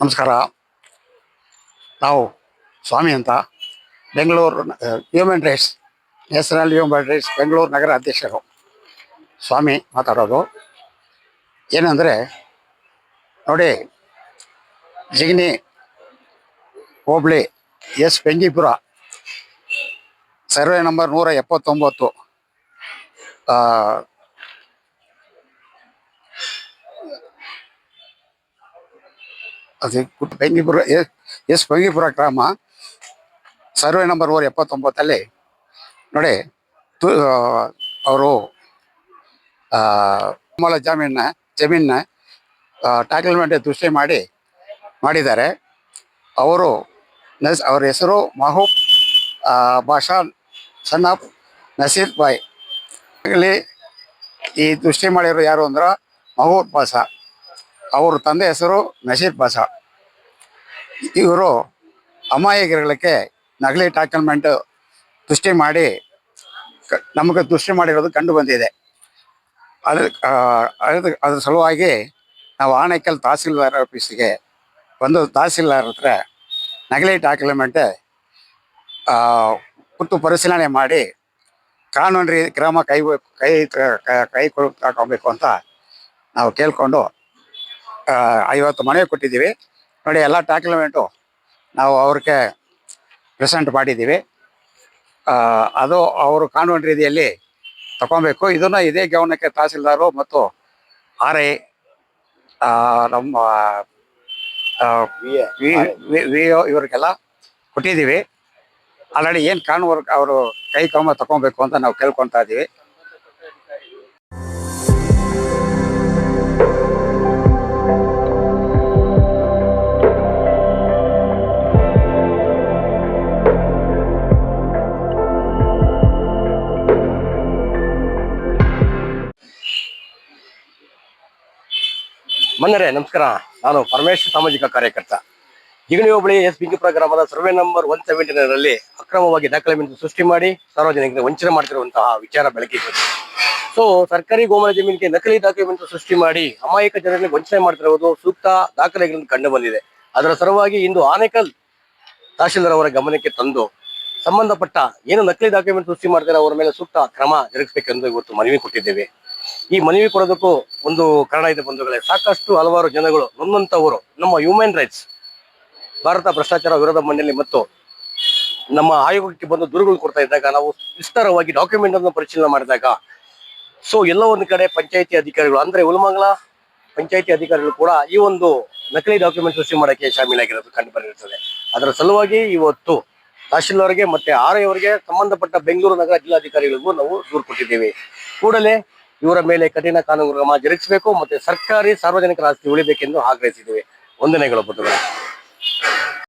ನಮಸ್ಕಾರ. ನಾವು ಸ್ವಾಮಿ ಅಂತ Bengaluru human rights national human rights Bengaluru ನಗರ ಅಧ್ಯಕ್ಷರು ಸ್ವಾಮಿ ಮಾತಾಡೋದು. ಏನಂದರೆ ನೋಡಿ, ಜಿಗಣಿ ಹೋಬಳಿ ಎಸ್ ಬೆಂಗಿಪುರ ಸರ್ವೆ ನಂಬರ್ 179 ಅದು ಬೆಂಗಿಪುರ ಎಸ್ ಬೆಂಗಿಪುರ ಗ್ರಾಮ ಸರ್ವೆ ನಂಬರ್ 179 ನೋಡಿ, ಅವರು ಮೂಲ ಜಮೀನ ಟಾಕ್ಯುಮೆಂಟ್ ದೃಷ್ಟಿ ಮಾಡಿದ್ದಾರೆ. ಅವ್ರ ಹೆಸರು ಮಹಬೂಬ್ ಬಾಷಾ ಸನ್ ಆಫ್ ನಸೀರ್ ಬಾಯ್. ಇಲ್ಲಿ ಈ ದೃಷ್ಟಿ ಮಾಡಿರೋ ಯಾರು ಅಂದ್ರೆ ಮಹಬೂಬ್ ಬಾಷಾ, ಅವ್ರ ತಂದೆ ಹೆಸರು ನಸೀರ್ ಬಾಷಾ. ಇವರು ಅಮಾಯಕರುಗಳಿಗೆ ನಕಲಿ ಡಾಕ್ಯುಮೆಂಟ್ ದೃಷ್ಟಿ ಮಾಡಿ ನಮಗೆ ದೃಷ್ಟಿ ಮಾಡಿರೋದು ಕಂಡು ಬಂದಿದೆ. ಅದ್ರ ಸಲುವಾಗಿ ನಾವು ಆನೇಕಲ್ ತಹಸೀಲ್ದಾರ್ ಆಫೀಸಿಗೆ ಬಂದು ತಹಸೀಲ್ದಾರ್ ಹತ್ರ ನಕಲಿ ಡಾಕ್ಯುಮೆಂಟ್ ಕುತ್ತು ಪರಿಶೀಲನೆ ಮಾಡಿ ಕಾನೂನು ಕ್ರಮ ಕೈ ತಗೊಬೇಕು ಅಂತ ನಾವು ಕೇಳಿಕೊಂಡು 50 ಮನವಿ ಕೊಟ್ಟಿದ್ದೀವಿ. ನೋಡಿ, ಎಲ್ಲ ಡಾಕ್ಯುಮೆಂಟು ನಾವು ಅವ್ರಿಗೆ ಪ್ರೆಸೆಂಟ್ ಮಾಡಿದ್ದೀವಿ. ಅದು ಅವರು ಕಾನೂನು ರೀತಿಯಲ್ಲಿ ತಗೊಬೇಕು. ಇದನ್ನು ಇದೇ ಗಮನಕ್ಕೆ ತಹಸೀಲ್ದಾರು ಮತ್ತು RI ನಮ್ಮ VO ಇವರಿಗೆಲ್ಲ ಕೊಟ್ಟಿದ್ದೀವಿ. ಆಲ್ರೆಡಿ ಏನು ಕಾನೂನು ಅವರು ಕೈ ಕ್ರಮ ತಗೊಬೇಕು ಅಂತ ನಾವು ಕೇಳ್ಕೊತಾ ಇದ್ದೀವಿ. ಮನ್ನರೇ ನಮಸ್ಕಾರ. ನಾನು ಪರಮೇಶ್, ಸಾಮಾಜಿಕ ಕಾರ್ಯಕರ್ತ. ಜಿಗಣಿ ಹೋಬಳಿ ಎಸ್ ಬೆಂಗಿಪುರ ಗ್ರಾಮದ ಸರ್ವೆ ನಂಬರ್ 179ರಲ್ಲಿ ಅಕ್ರಮವಾಗಿ ದಾಖಲೆಯನ್ನು ಸೃಷ್ಟಿ ಮಾಡಿ ಸಾರ್ವಜನಿಕರಿಗೆ ವಂಚನೆ ಮಾಡ್ತಿರುವಂತಹ ವಿಚಾರ ಬೆಳಕಿದೆ. ಸೊ ಸರ್ಕಾರಿ ಗೋಮಾಳ ಜಮೀನಿಗೆ ನಕಲಿ ಡಾಕ್ಯುಮೆಂಟ್ ಸೃಷ್ಟಿ ಮಾಡಿ ಅಮಾಯಕ ಜನರಿಗೆ ವಂಚನೆ ಮಾಡ್ತಿರುವುದು ಸೂಕ್ತ ದಾಖಲೆಗಳನ್ನು ಕಂಡು ಬಂದಿದೆ. ಅದರ ಸಲುವಾಗಿ ಇಂದು ಆನೇಕಲ್ ತಹಶೀಲ್ದಾರ್ ಅವರ ಗಮನಕ್ಕೆ ತಂದು ಸಂಬಂಧಪಟ್ಟ ಏನು ನಕಲಿ ಡಾಕ್ಯುಮೆಂಟ್ ಸೃಷ್ಟಿ ಮಾಡ್ತಾರೆ ಅವರ ಮೇಲೆ ಸೂಕ್ತ ಕ್ರಮ ಜರುಗಿಸಬೇಕೆಂದು ಇವತ್ತು ಮನವಿ ಕೊಟ್ಟಿದ್ದೇವೆ. ಈ ಮನವಿ ಕೊಡೋದಕ್ಕೂ ಒಂದು ಕಾರಣ ಇದೆ ಬಂಧುಗಳೇ. ಸಾಕಷ್ಟು ಹಲವಾರು ಜನಗಳು ನೊಂದಂತವರು ನಮ್ಮ ಹ್ಯೂಮನ್ ರೈಟ್ಸ್ ಭಾರತ ಭ್ರಷ್ಟಾಚಾರ ವಿರೋಧ ಮಂಡಳಿ ಮತ್ತು ನಮ್ಮ ಆಯೋಗಕ್ಕೆ ಬಂದು ದೂರುಗಳು ಕೊಡ್ತಾ ಇದ್ದಾಗ ನಾವು ವಿಸ್ತಾರವಾಗಿ ಡಾಕ್ಯುಮೆಂಟ್ ಅನ್ನು ಪರಿಶೀಲನೆ ಮಾಡಿದಾಗ ಎಲ್ಲ ಒಂದು ಕಡೆ ಪಂಚಾಯಿತಿ ಅಧಿಕಾರಿಗಳು ಅಂದ್ರೆ ಉಲಮಂಗಲ ಪಂಚಾಯಿತಿ ಅಧಿಕಾರಿಗಳು ಕೂಡ ಈ ಒಂದು ನಕಲಿ ಡಾಕ್ಯುಮೆಂಟ್ ಸೃಷ್ಟಿ ಮಾಡೋಕ್ಕೆ ಶಾಮೀಲಾಗಿರೋದು ಕಂಡು ಬಂದಿರುತ್ತದೆ. ಅದರ ಸಲುವಾಗಿ ಇವತ್ತು ತಹಶೀಲ್ದಾರ್ಗೆ ಮತ್ತೆ RI ಅವರಿಗೆ ಸಂಬಂಧಪಟ್ಟ ಬೆಂಗಳೂರು ನಗರ ಜಿಲ್ಲಾಧಿಕಾರಿಗಳಿಗೂ ನಾವು ದೂರು ಕೊಟ್ಟಿದ್ದೇವೆ. ಕೂಡಲೇ ಇವರ ಮೇಲೆ ಕಠಿಣ ಕಾನೂನು ಕ್ರಮ ಜರುಗಿಸಬೇಕು ಮತ್ತೆ ಸರ್ಕಾರಿ ಸಾರ್ವಜನಿಕರ ಆಸ್ತಿ ಉಳಿಬೇಕೆಂದು ಆಗ್ರಹಿಸಿದ್ದೇವೆ. ವಂದನೆಗಳು ಬಂಧುಗಳೇ.